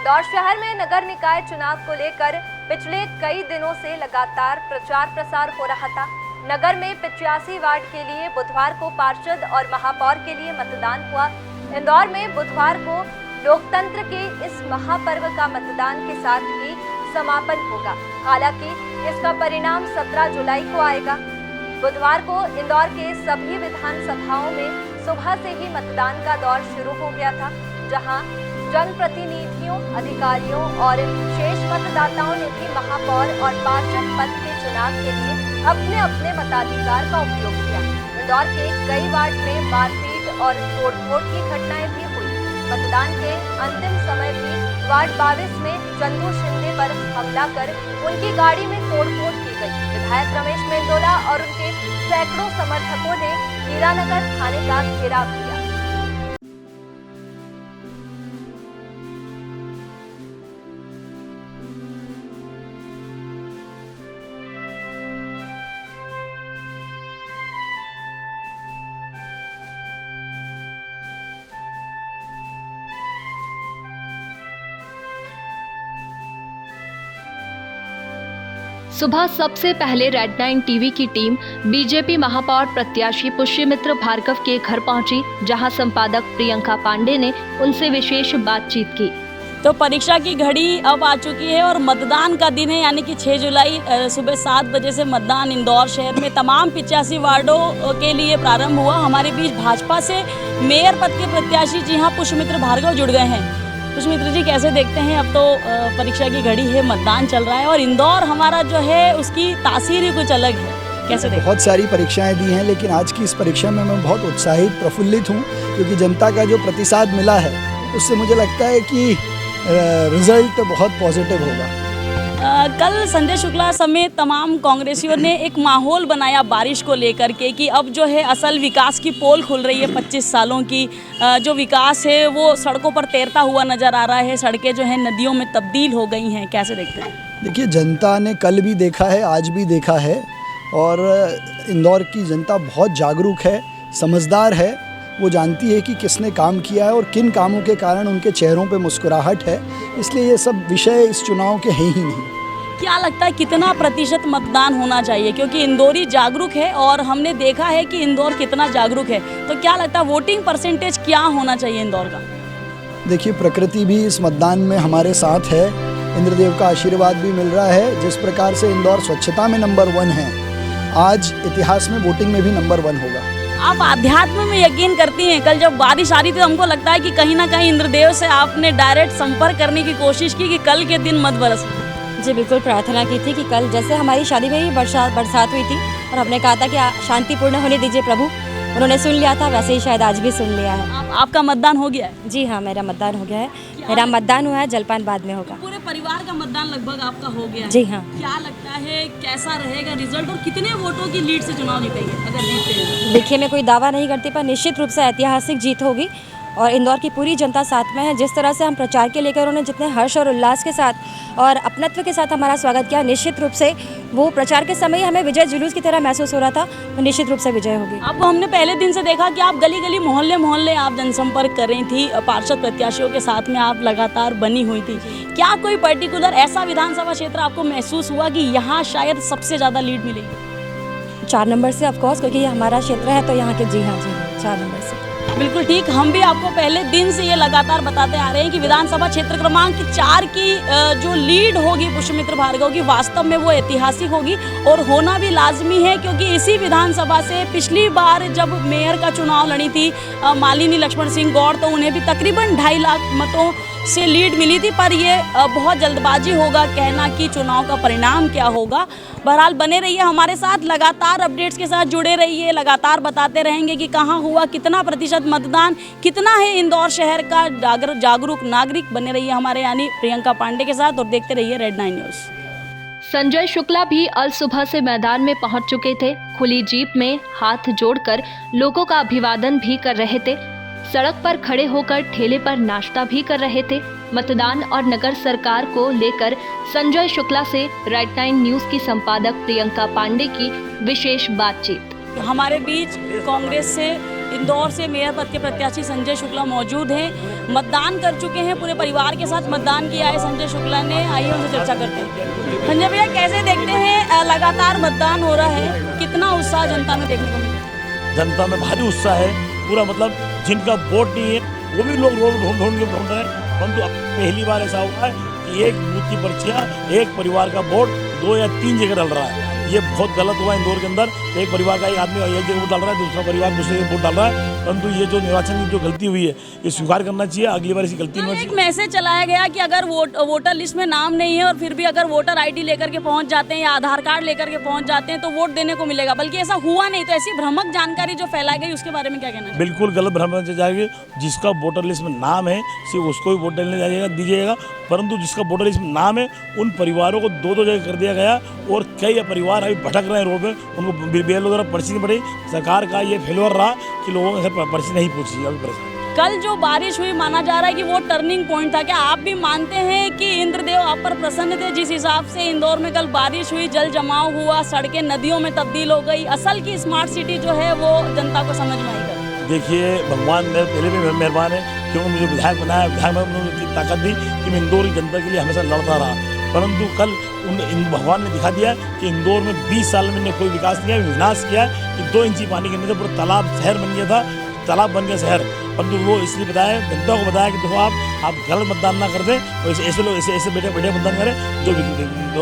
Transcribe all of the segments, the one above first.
इंदौर शहर में नगर निकाय चुनाव को लेकर पिछले कई दिनों से लगातार प्रचार प्रसार हो रहा था। नगर में 85 वार्ड के लिए बुधवार को पार्षद और महापौर के लिए मतदान हुआ। इंदौर में बुधवार को लोकतंत्र के इस महापर्व का मतदान के साथ ही समापन होगा। हालांकि इसका परिणाम 17 जुलाई को आएगा। बुधवार को इंदौर के सभी विधानसभाओं में सुबह से ही मतदान का दौर शुरू हो गया था, जहां जनप्रतिनिधियों, अधिकारियों और शेष मतदाताओं ने भी महापौर और पार्षद पद के चुनाव के लिए अपने अपने मताधिकार का उपयोग किया। इंदौर के कई वार्ड में मारपीट और तोड़फोड़ की घटनाएं भी हुई। मतदान के अंतिम समय भी वार्ड 22 में चंदू शिंदे पर हमला कर उनकी गाड़ी में तोड़फोड़ की गई। विधायक रमेश मेंदोला और उनके सैकड़ों समर्थकों ने हीरानगर थाने का घेराव किया। सुबह सबसे पहले रेड 9 टीवी की टीम बीजेपी महापौर प्रत्याशी पुष्यमित्र भार्गव के घर पहुंची, जहां संपादक प्रियंका पांडे ने उनसे विशेष बातचीत की। तो परीक्षा की घड़ी अब आ चुकी है और मतदान का दिन है, यानी कि 6 जुलाई सुबह 7 बजे से मतदान इंदौर शहर में तमाम 85 वार्डों के लिए प्रारंभ हुआ। हमारे बीच भाजपा से मेयर पद के प्रत्याशी जी हाँ पुष्यमित्र भार्गव जुड़ गए हैं। पुष्यमित्र जी, कैसे देखते हैं, अब तो परीक्षा की घड़ी है, मतदान चल रहा है और इंदौर हमारा जो है उसकी तासीर ही कुछ अलग है, कैसे देखते हैं? बहुत सारी परीक्षाएं दी हैं, लेकिन आज की इस परीक्षा में मैं बहुत उत्साहित प्रफुल्लित हूं, क्योंकि जनता का जो प्रतिसाद मिला है उससे मुझे लगता है कि रिजल्ट बहुत पॉजिटिव होगा। कल संजय शुक्ला समेत तमाम कांग्रेसियों ने एक माहौल बनाया बारिश को लेकर के कि अब जो है असल विकास की पोल खुल रही है। 25 सालों की जो विकास है वो सड़कों पर तैरता हुआ नज़र आ रहा है। सड़कें जो हैं नदियों में तब्दील हो गई हैं, कैसे देखते हैं? देखिए, जनता ने कल भी देखा है, आज भी देखा है और इंदौर की जनता बहुत जागरूक है, समझदार है। वो जानती है कि किसने काम किया है और किन कामों के कारण उनके चेहरों पे मुस्कुराहट है। इसलिए ये सब विषय इस चुनाव के हैं ही नहीं। क्या लगता है कितना प्रतिशत मतदान होना चाहिए, क्योंकि इंदौरी जागरूक है और हमने देखा है कि इंदौर कितना जागरूक है, तो क्या लगता है वोटिंग परसेंटेज क्या होना चाहिए इंदौर का? देखिए, प्रकृति भी इस मतदान में हमारे साथ है, इंद्रदेव का आशीर्वाद भी मिल रहा है। जिस प्रकार से इंदौर स्वच्छता में नंबर 1 है, आज इतिहास में वोटिंग में भी नंबर 1 होगा। आप आध्यात्म में यकीन करती हैं? कल जब बारिश आ रही थी तो हमको लगता है कि कहीं ना कहीं इंद्रदेव से आपने डायरेक्ट संपर्क करने की कोशिश की कि कल के दिन मत बरसे। जी बिल्कुल, प्रार्थना की थी कि कल जैसे हमारी शादी में ही बरसात हुई थी और हमने कहा था कि शांतिपूर्ण होने दीजिए प्रभु, उन्होंने सुन लिया था, वैसे ही शायद आज भी सुन लिया है। आपका मतदान हो गया है? जी हाँ, मेरा मतदान हो गया है। मेरा मतदान हुआ है, जलपान बाद में होगा। पूरे परिवार का मतदान लगभग आपका हो गया है? जी हाँ। क्या लगता है कैसा रहेगा रिजल्ट और कितने वोटों की लीड से चुनाव जीतेंगे अगर जीतते हैं? देखिए, मैं कोई दावा नहीं करती, पर निश्चित रूप से ऐतिहासिक जीत होगी और इंदौर की पूरी जनता साथ में है। जिस तरह से हम प्रचार के लेकर उन्होंने जितने हर्ष और उल्लास के साथ और अपनत्व के साथ हमारा स्वागत किया, निश्चित रूप से वो प्रचार के समय ही हमें विजय जुलूस की तरह महसूस हो रहा था। तो निश्चित रूप से विजय होगी। आपको हमने पहले दिन से देखा कि आप गली गली मोहल्ले मोहल्ले आप जनसंपर्क कर रही थी, पार्षद प्रत्याशियों के साथ में आप लगातार बनी हुई थी। क्या कोई पर्टिकुलर ऐसा विधानसभा क्षेत्र आपको महसूस हुआ कि यहाँ शायद सबसे ज़्यादा लीड मिलेगी? 4 नंबर से ऑफकोर्स, क्योंकि ये हमारा क्षेत्र है, तो यहाँ के जी हाँ 4 नंबर से। बिल्कुल ठीक, हम भी आपको पहले दिन से ये लगातार बताते आ रहे हैं कि विधानसभा क्षेत्र क्रमांक 4 की जो लीड होगी पुष्यमित्र भार्गव की, वास्तव में वो ऐतिहासिक होगी और होना भी लाजमी है, क्योंकि इसी विधानसभा से पिछली बार जब मेयर का चुनाव लड़ी थी मालिनी लक्ष्मण सिंह गौड़, तो उन्हें भी तकरीबन 2.5 लाख मतों से लीड मिली थी। पर ये बहुत जल्दबाजी होगा कहना कि चुनाव का परिणाम क्या होगा। बहरहाल बने रहिए हमारे साथ, लगातार अपडेट्स के साथ जुड़े रहिए, लगातार बताते रहेंगे कि कहाँ हुआ, कितना प्रतिशत मतदान, कितना है इंदौर शहर का जागरूक नागरिक। बने रहिए हमारे यानी प्रियंका पांडे के साथ और देखते रहिए रेड 9 न्यूज़। संजय शुक्ला भी अल सुबह से मैदान में पहुंच चुके थे। खुली जीप में हाथ जोड़कर लोगों का अभिवादन भी कर रहे थे। सड़क पर खड़े होकर ठेले पर नाश्ता भी कर रहे थे। मतदान और नगर सरकार को लेकर संजय शुक्ला से रेड 9 न्यूज़ की संपादक प्रियंका पांडे की विशेष बातचीत। हमारे बीच कांग्रेस से इंदौर से मेयर पद के प्रत्याशी संजय शुक्ला मौजूद हैं, मतदान कर चुके हैं, पूरे परिवार के साथ मतदान किया है संजय शुक्ला ने। आइए उनसे चर्चा करते हैं। संजय भैया, कैसे देखते हैं लगातार मतदान हो रहा है, कितना उत्साह जनता में देखने को मिला? जनता में भारी उत्साह है, पूरा मतलब जिनका वोट नहीं है वो भी लोग रोड ढूंढ रहे हैं। परंतु अब पहली बार ऐसा हुआ है कि एक बूथ की पर्चियाँ एक परिवार का वोट 2 या 3 जगह डल रहा है। ये बहुत गलत हुआ इंदौर के अंदर। एक परिवार का एक आदमी एक जगह वोट डाल रहा है, दूसरा परिवार दूसरे जगह वोट डाल रहा है। परंतु ये जो निर्वाचन की जो गलती हुई है ये स्वीकार करना चाहिए, अगली बार ऐसी गलती नहीं होनी एक चाहिए। मैसेज चलाया गया कि अगर वोटर लिस्ट में नाम नहीं है और फिर भी अगर वोटर आईडी लेकर के पहुंच जाते हैं या आधार कार्ड लेकर के पहुंच जाते हैं तो वोट देने को मिलेगा, बल्कि ऐसा हुआ नहीं। तो ऐसी भ्रामक जानकारी जो फैलाई गई उसके बारे में क्या कहना है? बिल्कुल गलत भ्रम जाएगी। जिसका वोटर लिस्ट में नाम है सिर्फ उसको ही वोट डालने जाइएगा दीजिएगा, परंतु जिसका वोटर लिस्ट में नाम है उन परिवारों को 2-2 जगह कर दिया गया और कई परिवार अभी भटक रहे हैं रोड में, उनको BLO द्वारा पर्ची नहीं पड़ी। सरकार का ये फेल्योर रहा कि लोगों के घर पर्ची नहीं पहुंची। अभी परेशान कल जो बारिश हुई माना जा रहा है कि वो टर्निंग पॉइंट था। क्या आप भी मानते हैं कि इंद्रदेव आप पर प्रसन्न थे? जिस हिसाब से इंदौर में कल बारिश हुई, जल जमाव हुआ, सड़कें नदियों में तब्दील हो गई, असल की स्मार्ट सिटी जो है वो जनता को समझ में आई। देखिए, भगवान मेरे पहले भी मेहरबान है क्योंकि मुझे विधायक बनाया। विधायक में उन्होंने इतनी ताकत दी कि मैं इंदौर की जनता के लिए हमेशा लड़ता रहा। परंतु कल भगवान ने दिखा दिया कि इंदौर में 20 साल में कोई विकास नहीं किया, विनाश किया कि 2 इंची पानी गिरने से पूरा तालाब शहर बन गया था, तालाब बन गया शहर। परंतु वो इसलिए बताया, जनता को बताया कि देखो आप गलत मतदान ना कर दें और ऐसे लोग ऐसे बेटे मतदान करें जो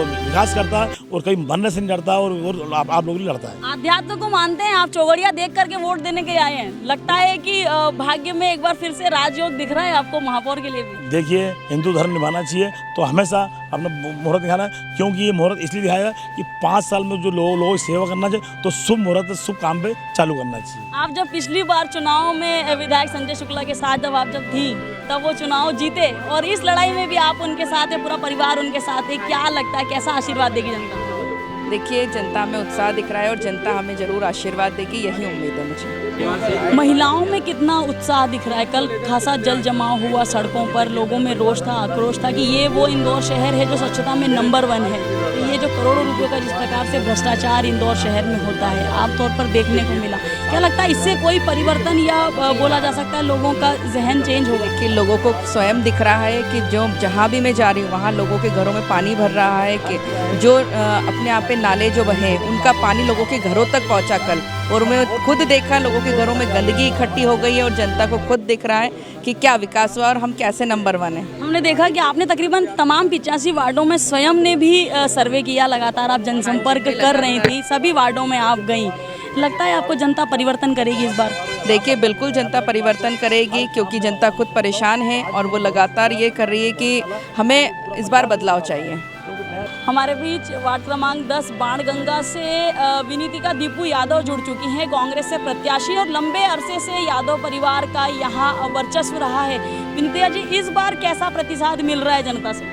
विकास करता है और कहीं मरने से नहीं डरता और आप लोग नहीं लड़ता है। आध्यात्म को मानते हैं आप? चौगड़िया देख करके वोट देने के आए हैं, लगता है कि भाग्य में एक बार फिर से राजयोग दिख रहा है आपको महापौर के लिए भी? देखिए, हिंदू धर्म निभाना चाहिए तो हमेशा अपना मुहूर्त दिखाना है, क्योंकि ये मुहूर्त इसलिए दिखाएगा कि 5 साल में जो लोगों की सेवा करना चाहिए तो शुभ मुहूर्त शुभ काम पे चालू करना चाहिए। आप जब पिछली बार चुनाव में विधायक संजय शुक्ला के साथ जब थी तब वो चुनाव जीते और इस लड़ाई में भी आप उनके साथ है, पूरा परिवार उनके साथ है, क्या लगता है कैसा आशीर्वाद देगी जनता? देखिए, जनता में उत्साह दिख रहा है और जनता हमें जरूर आशीर्वाद देगी, यही उम्मीद है मुझे। महिलाओं में कितना उत्साह दिख रहा है? कल खासा जल जमाव हुआ सड़कों पर, लोगों में रोष था, आक्रोश था कि ये वो इंदौर शहर है जो स्वच्छता में नंबर 1 है। ये जो करोड़ों रुपयों का जिस प्रकार से भ्रष्टाचार इंदौर शहर में होता है आमतौर पर देखने को मिला, क्या लगता है इससे कोई परिवर्तन या बोला जा सकता है लोगों का जहन चेंज होगा? कि लोगों को स्वयं दिख रहा है कि जो जहाँ भी मैं जा रही हूँ वहाँ लोगों के घरों में पानी भर रहा है, कि जो अपने आप पे नाले जो बहे उनका पानी लोगों के घरों तक पहुँचा कल। और मैं खुद देखा लोगों के घरों में गंदगी इकट्ठी हो गई है और जनता को खुद दिख रहा है कि क्या विकास हुआ और हम कैसे नंबर 1 है। हमने देखा कि आपने तकरीबन तमाम 85 वार्डों में स्वयं ने भी सर्वे किया, लगातार आप जनसंपर्क कर रही थी, सभी वार्डों में आप गई। लगता है आपको जनता परिवर्तन करेगी इस बार? देखिए, बिल्कुल जनता परिवर्तन करेगी क्योंकि जनता खुद परेशान है और वो लगातार ये कर रही है कि हमें इस बार बदलाव चाहिए। हमारे बीच वार्ड क्रमांक 10 बाणगंगा से विनीतिका दीपू यादव जुड़ चुकी हैं, कांग्रेस से प्रत्याशी और लंबे अरसे से यादव परिवार का यहाँ वर्चस्व रहा है। विनीतिका जी, इस बार कैसा प्रतिसाद मिल रहा है जनता से?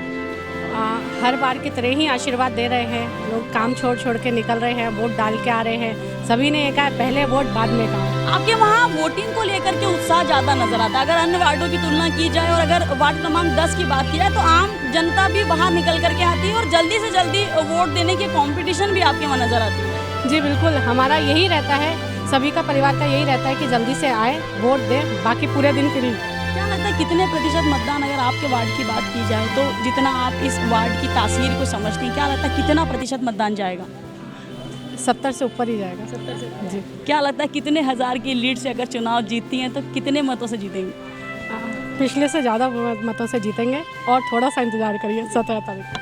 हर बार की तरह ही आशीर्वाद दे रहे हैं, लोग काम छोड़ के निकल रहे हैं, वोट डाल के आ रहे हैं। सभी ने ये कहा पहले वोट बाद में कहा। आपके वहाँ वोटिंग को लेकर के उत्साह ज़्यादा नजर आता है अगर अन्य वार्डों की तुलना की जाए, और अगर वार्ड क्रमांक 10 की बात की जाए तो आम जनता भी बाहर निकल करके आती है और जल्दी से जल्दी वोट देने की कॉम्पिटिशन भी आपके वहाँ नजर आती है। जी बिल्कुल, हमारा यही रहता है, सभी का परिवार का यही रहता है कि जल्दी से आए, वोट दें, बाकी पूरे दिन फ्री। क्या लगता है कितने प्रतिशत मतदान, अगर आपके वार्ड की बात की जाए तो जितना आप इस वार्ड की तासीर को समझती हैं, क्या लगता है कितना प्रतिशत मतदान जाएगा? 70 से ऊपर ही जाएगा। 70 से? जी। क्या लगता है कितने हज़ार की लीड से अगर चुनाव जीतती हैं तो कितने मतों से जीतेंगे? पिछले से ज़्यादा मतों से जीतेंगे और थोड़ा सा इंतजार करिए 17 तारीख।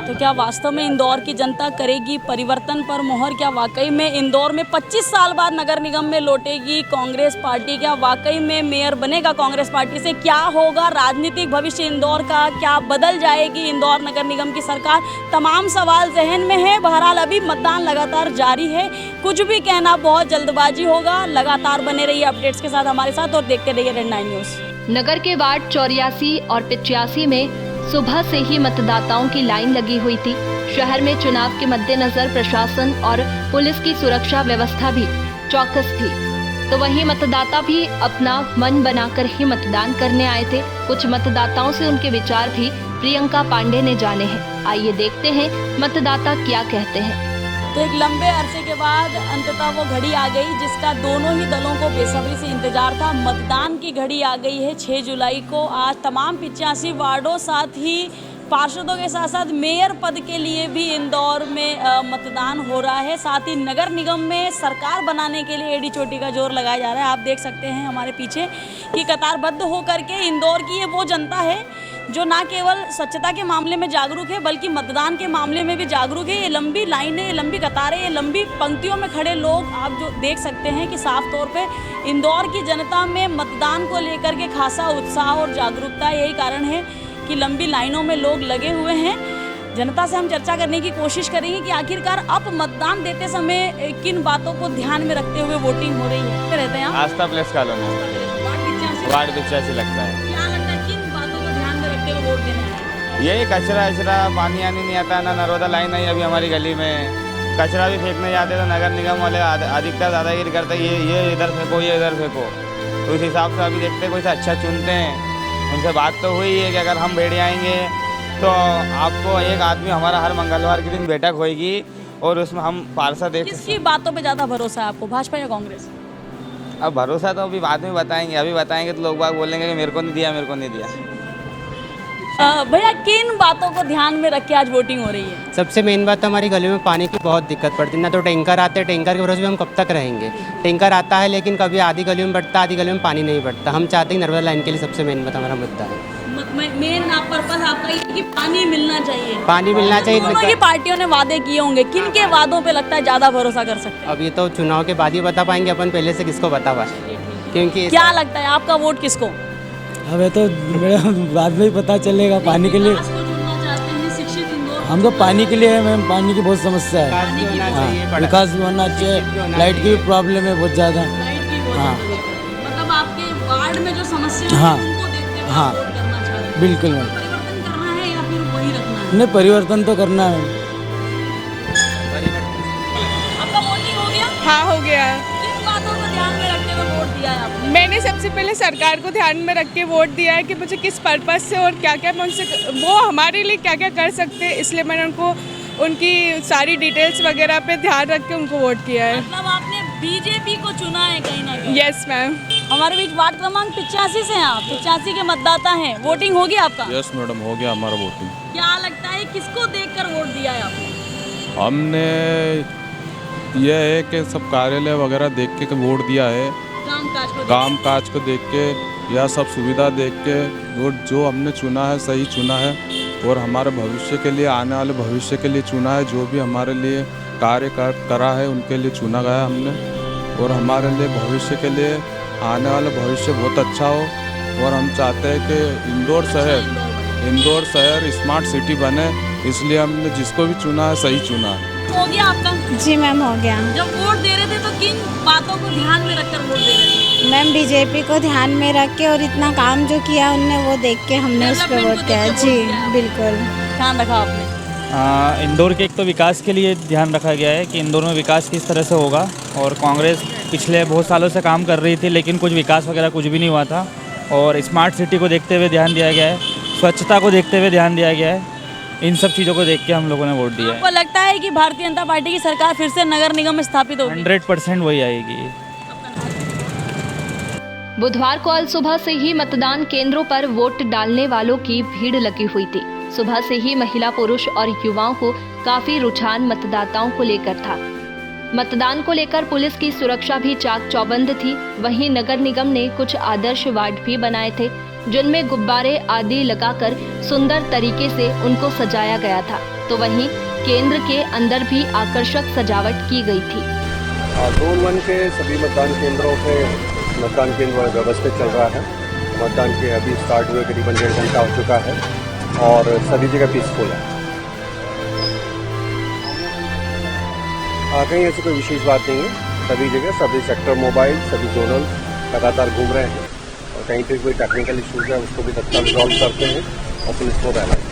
तो क्या वास्तव में इंदौर की जनता करेगी परिवर्तन पर मोहर? क्या वाकई में इंदौर में 25 साल बाद नगर निगम में लौटेगी कांग्रेस पार्टी? क्या वाकई में मेयर बनेगा कांग्रेस पार्टी से? क्या होगा राजनीतिक भविष्य इंदौर का? क्या बदल जाएगी इंदौर नगर निगम की सरकार? तमाम सवाल जहन में है। बहरहाल अभी मतदान लगातार जारी है, कुछ भी कहना बहुत जल्दबाजी होगा। लगातार बने रहिए अपडेट्स के साथ हमारे साथ और देखते रहिए रेड 9 न्यूज़। नगर के वार्ड 84 और 85 में सुबह से ही मतदाताओं की लाइन लगी हुई थी। शहर में चुनाव के मद्देनजर प्रशासन और पुलिस की सुरक्षा व्यवस्था भी चौकस थी, तो वहीं मतदाता भी अपना मन बनाकर ही मतदान करने आए थे। कुछ मतदाताओं से उनके विचार भी प्रियंका पांडे ने जाने हैं। आइए देखते हैं मतदाता क्या कहते हैं। तो एक लंबे अरसे के बाद अंततः वो घड़ी आ गई जिसका दोनों ही दलों को बेसब्री से इंतजार था। मतदान की घड़ी आ गई है 6 जुलाई को। आज तमाम 85 वार्डों साथ ही पार्षदों के साथ साथ मेयर पद के लिए भी इंदौर में मतदान हो रहा है। साथ ही नगर निगम में सरकार बनाने के लिए एड़ी चोटी का जोर लगाया जा रहा है। आप देख सकते हैं हमारे पीछे कि कतारबद्ध होकर के इंदौर की ये वो जनता है जो ना केवल स्वच्छता के मामले में जागरूक है बल्कि मतदान के मामले में भी जागरूक है। ये लंबी लाइनें, ये लंबी कतारें, ये लंबी पंक्तियों में खड़े लोग आप जो देख सकते हैं कि साफ तौर पे इंदौर की जनता में मतदान को लेकर के खासा उत्साह और जागरूकता। यही कारण है कि लंबी लाइनों में लोग लगे हुए हैं। जनता से हम चर्चा करने की कोशिश करेंगे कि आखिरकार अब मतदान देते समय किन बातों को ध्यान में रखते हुए वोटिंग हो रही है। रहते हैं आस्था प्लेस कॉलोनी, वार्ड 85 लगता है। क्या लगता है किन बातों को ध्यान में रखते हुए वोट देना है? यही कचरा पानी आनी नहीं आता, ना नर्मदा लाइन नहीं अभी हमारी गली में। कचरा भी फेंकने जाते तो नगर निगम वाले अधिकतर दादागिरी करते, ये इधर फेंको, ये इधर फेंको। तो उस हिसाब से अभी देखते कोई सा अच्छा चुनते हैं। उनसे बात तो हुई है कि अगर हम बैठ आएंगे तो आपको एक आदमी हमारा हर मंगलवार के दिन बैठक होगी और उसमें हम पार्षद देख। किसकी बातों पे ज़्यादा भरोसा है आपको, भाजपा या कांग्रेस? अब भरोसा तो अभी बाद में बताएंगे, अभी बताएंगे तो लोग बाग बोलेंगे कि मेरे को नहीं दिया, मेरे को नहीं दिया। भैया किन बातों को ध्यान में रख के आज वोटिंग हो रही है? सबसे मेन बात तो हमारी गली में पानी की बहुत दिक्कत पड़ती है। ना तो टैंकर आते हैं, टैंकर के भरोसे में हम कब तक रहेंगे। टैंकर आता है लेकिन कभी आधी गली में बढ़ता, आधी गली में पानी नहीं बढ़ता। हम चाहते हैं नर्मदा लाइन के लिए सबसे मेन बात हमारा मुद्दा है। मेन पर्पस आपका ये कि पानी मिलना चाहिए, पानी मिलना चाहिए। दोनों ही पार्टियों ने वादे किए होंगे, किन के वादों पे लगता है ज़्यादा भरोसा कर सकते हैं? अब ये तो चुनाव के बाद ही बता पाएंगे अपन, पहले से किसको बता पाए। क्योंकि क्या लगता है आपका वोट किसको? हमें तो बाद में ही पता चलेगा। पानी के लिए हम तो पानी के लिए है मैम, पानी की बहुत समस्या है। विकास भी होना चाहिए, लाइट की भी प्रॉब्लम है बहुत ज़्यादा। हाँ, मतलब आपके वार्ड में जो समस्या हाँ, है उनको देखते हुए हाँ, वोट करना चाह रहे हैं। बिल्कुल मैम। परिवर्तन करना है या फिर वही रखना है? नहीं, परिवर्तन तो करना है। आपका वोटिंग हो गया? हाँ, हो गया। किन बातों को ध्यान में रखते हुए वोट दिया है आपने? मैंने सबसे पहले सरकार को ध्यान में रख के वोट दिया है कि मुझे किस पर्पस से और क्या क्या मैं उनसे, वो हमारे लिए क्या क्या कर सकते हैं, इसलिए मैंने उनको उनकी सारी डिटेल्स वगैरह पे ध्यान रख के उनको वोट किया है। मतलब आपने बीजेपी को चुना है कहीं ना कहीं? Yes ma'am. हमारे बीच वार्ड क्रमांक 85 से हैं आप, 85 के मतदाता हैं। वोटिंग हो गया आपका? यस मैडम, हो गया हमारा वोटिंग। क्या लगता है किसको देखकर वोट दिया है आपने? हमने यह है कि सब कार्यालय वगैरह देख के वोट दिया है, काम काज को देख के या सब सुविधा देख के वोट जो हमने चुना है सही चुना है और हमारे भविष्य के लिए, आने वाले भविष्य के लिए चुना है। जो भी हमारे लिए कार्य करा है उनके लिए चुना गया हमने और हमारे लिए भविष्य के लिए आने वाला भविष्य बहुत अच्छा हो। और हम चाहते हैं कि इंदौर शहर स्मार्ट सिटी बने, इसलिए हमने जिसको भी चुना है सही चुना है। हो गया आपका? जी मैम, हो गया। जब वोट दे रहे थे तो किन बातों को ध्यान में रखकर वोट दे रहे थे? मैम बीजेपी को ध्यान में रख के और इतना काम जो किया उनने वो देख के हमने उस पर वोट किया। जी बिल्कुल, ध्यान रखा आपने। इंदौर के एक तो विकास के लिए ध्यान रखा गया है कि इंदौर में विकास किस तरह से होगा। और कांग्रेस पिछले बहुत सालों से काम कर रही थी लेकिन कुछ विकास वगैरह कुछ भी नहीं हुआ था। और स्मार्ट सिटी को देखते हुए ध्यान दिया गया है, स्वच्छता को देखते हुए ध्यान दिया गया है। इन सब चीज़ों को देख के हम लोगों ने वोट दिया है। आपको लगता है कि भारतीय जनता पार्टी की सरकार फिर से नगर निगम में स्थापित होगी? 100% वही आएगी। बुधवार को अल सुबह से ही मतदान केंद्रों पर वोट डालने वालों की भीड़ लगी हुई थी। सुबह से ही महिला, पुरुष और युवाओं को काफी रुझान मतदाताओं को लेकर था। मतदान को लेकर पुलिस की सुरक्षा भी चाक चौबंद थी। वहीं नगर निगम ने कुछ आदर्श वार्ड भी बनाए थे जिनमें गुब्बारे आदि लगाकर सुंदर तरीके से उनको सजाया गया था। तो वहीं केंद्र के अंदर भी आकर्षक सजावट की गई थी। जोन 1 के सभी मतदान केंद्रों पे मतदान केंद्र व्यवस्थित चल रहा है। मतदान के अभी स्टार्ट हुए करीबन 1.5 घंटा हो चुका है और सभी जगह पीसफुल है। कहीं ऐसी कोई विशेष बात नहीं है। सभी जगह सभी सेक्टर मोबाइल सभी जोनल लगातार घूम रहे हैं और कहीं पे कोई टेक्निकल इश्यूज है उसको भी तत्काल रिजॉल्व करते हैं और पुलिस को रहना है।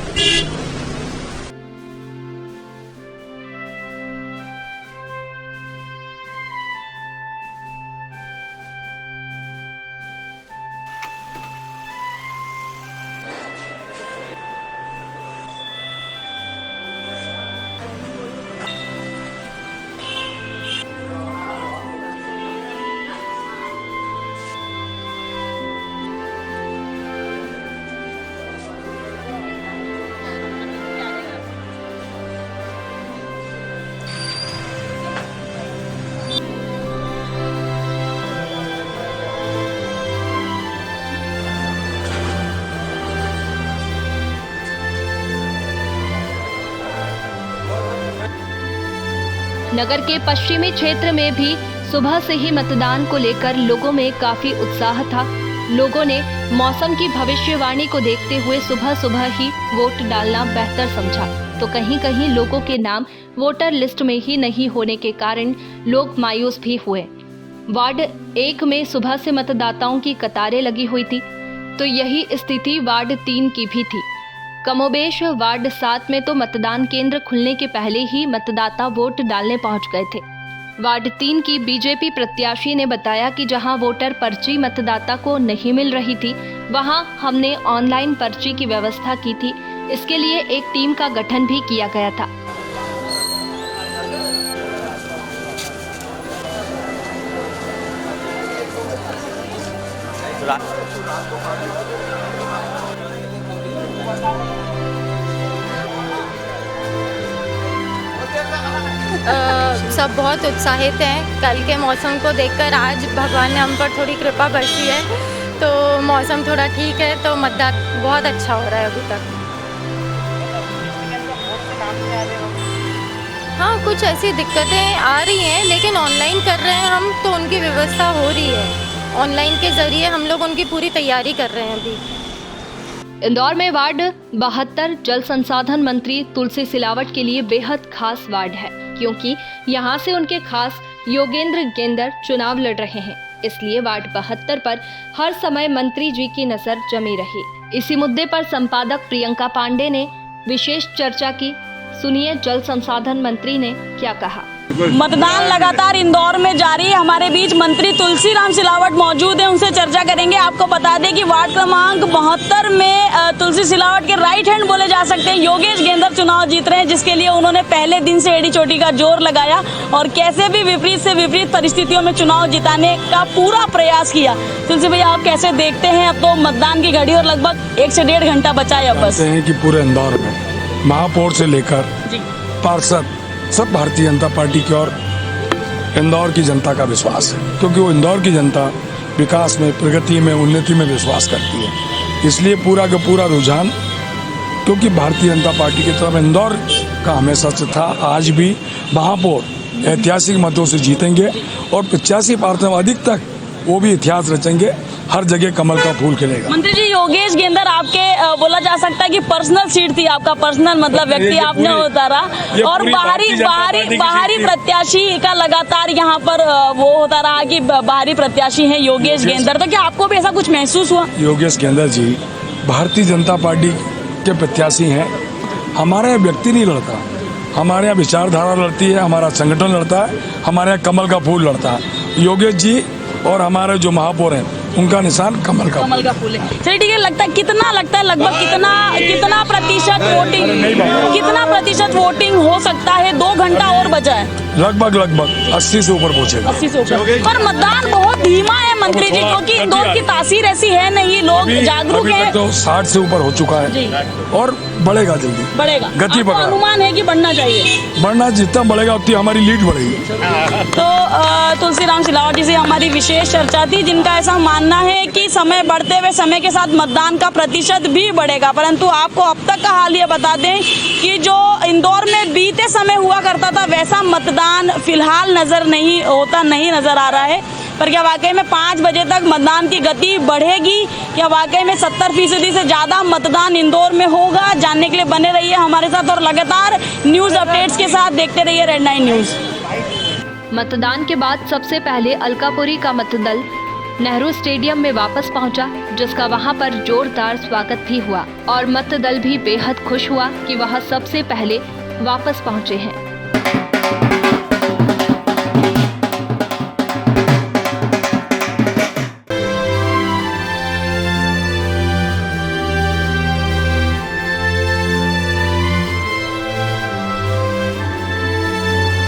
नगर के पश्चिमी क्षेत्र में भी सुबह से ही मतदान को लेकर लोगों में काफी उत्साह था। लोगों ने मौसम की भविष्यवाणी को देखते हुए सुबह सुबह ही वोट डालना बेहतर समझा, तो कहीं कहीं लोगों के नाम वोटर लिस्ट में ही नहीं होने के कारण लोग मायूस भी हुए। वार्ड 1 में सुबह से मतदाताओं की कतारें लगी हुई थी, तो यही स्थिति वार्ड 3 की भी थी। कमोबेश वार्ड 7 में तो मतदान केंद्र खुलने के पहले ही मतदाता वोट डालने पहुंच गए थे। वार्ड 3 की बीजेपी प्रत्याशी ने बताया कि जहां वोटर पर्ची मतदाता को नहीं मिल रही थी, वहां हमने ऑनलाइन पर्ची की व्यवस्था की थी। इसके लिए एक टीम का गठन भी किया गया था। सब बहुत उत्साहित हैं। कल के मौसम को देखकर आज भगवान ने हम पर थोड़ी कृपा बरसी है, तो मौसम थोड़ा ठीक है, तो मतदान बहुत अच्छा हो रहा है अभी तक। हाँ, कुछ ऐसी दिक्कतें आ रही हैं, लेकिन ऑनलाइन कर रहे हैं हम, तो उनकी व्यवस्था हो रही है। ऑनलाइन के ज़रिए हम लोग उनकी पूरी तैयारी कर रहे हैं अभी। इंदौर में वार्ड 72 जल संसाधन मंत्री तुलसी सिलावट के लिए बेहद खास वार्ड है, क्योंकि यहाँ से उनके खास योगेंद्र गेंदर चुनाव लड़ रहे हैं। इसलिए वार्ड 72 पर हर समय मंत्री जी की नजर जमी रही। इसी मुद्दे पर संपादक प्रियंका पांडे ने विशेष चर्चा की। सुनिए जल संसाधन मंत्री ने क्या कहा। मतदान लगातार इंदौर में जारी है। हमारे बीच मंत्री तुलसी राम सिलावट मौजूद हैं, उनसे चर्चा करेंगे। आपको बता दें कि वार्ड क्रमांक 72 में तुलसी सिलावट के राइट हैंड बोले जा सकते हैं योगेश गेंदर चुनाव जीत रहे हैं, जिसके लिए उन्होंने पहले दिन से एड़ी चोटी का जोर लगाया और कैसे भी विपरीत से विपरीत परिस्थितियों में चुनाव जिताने का पूरा प्रयास किया। तुलसी भैया, आप कैसे देखते हैं? अब तो मतदान की घड़ी और लगभग 1 से 1.5 घंटा बचा है। बस कि पूरे इंदौर में महापौर से लेकर पार्षद सब भारतीय जनता पार्टी की और इंदौर की जनता का विश्वास है, क्योंकि वो इंदौर की जनता विकास में, प्रगति में, उन्नति में विश्वास करती है। इसलिए पूरा का पूरा रुझान, क्योंकि भारतीय जनता पार्टी की तरफ इंदौर का हमेशा से था, आज भी महापौर ऐतिहासिक मतों से जीतेंगे और 85 पार्षद अधिक तक वो भी इतिहास रचेंगे। हर जगह कमल का फूल खिलेगा। मंत्री जी, योगेश गेंदर आपके बोला जा सकता है कि पर्सनल सीट थी, आपका पर्सनल मतलब व्यक्ति आपने उतारा, और बाहरी प्रत्याशी का लगातार यहाँ पर वो होता रहा कि बाहरी प्रत्याशी हैं योगेश गेंदर, तो क्या आपको भी ऐसा कुछ महसूस हुआ? योगेश गेंदर जी भारतीय जनता पार्टी के प्रत्याशी हैं। हमारे यहाँ व्यक्ति नहीं लड़ता, हमारे यहाँ विचारधारा लड़ती है, हमारा संगठन लड़ता है, हमारे यहाँ कमल का फूल लड़ता है। योगेश जी और हमारे जो महापौर हैं उनका निशान कमल का फूल है। चलिए ठीक है, लगता है लगभग कितना प्रतिशत वोटिंग हो सकता है? 2 घंटा और बचा है। लगभग 80 से ऊपर पहुँचेगा। 80 से ऊपर। पर मतदान बहुत धीमा है मंत्री जी, क्योंकि इंदौर की तासीर ऐसी है नहीं, लोग जागरूक हैं। तो 60 से ऊपर हो चुका है और बढ़ेगा, जल्दी बढ़ेगा। गति पकड़ा। अनुमान है कि बढ़ना चाहिए। बढ़ना जितना बढ़ेगा उतनी हमारी लीड बढ़ेगी। तो तुलसी राम सिलावट जी से हमारी विशेष चर्चा थी, जिनका ऐसा मानना है कि समय बढ़ते हुए समय के साथ मतदान का प्रतिशत भी बढ़ेगा। परंतु आपको अब तक का हाल ये बता दें कि जो इंदौर में बीते समय हुआ करता था, वैसा मतदान फिलहाल नहीं नजर आ रहा है। पर क्या वाकई में 5 बजे तक मतदान की गति बढ़ेगी? क्या वाकई में 70% से ज़्यादा मतदान इंदौर में होगा? जानने के लिए बने रहिए हमारे साथ और लगातार न्यूज़ अपडेट्स के साथ देखते रहिए रेड 9 न्यूज़। मतदान के बाद सबसे पहले अलकापुरी का मतदल नेहरू स्टेडियम में वापस पहुंचा, जिसका वहां पर जोरदार स्वागत भी हुआ और मतदल भी बेहद खुश हुआ कि वह सबसे पहले वापस पहुंचे हैं।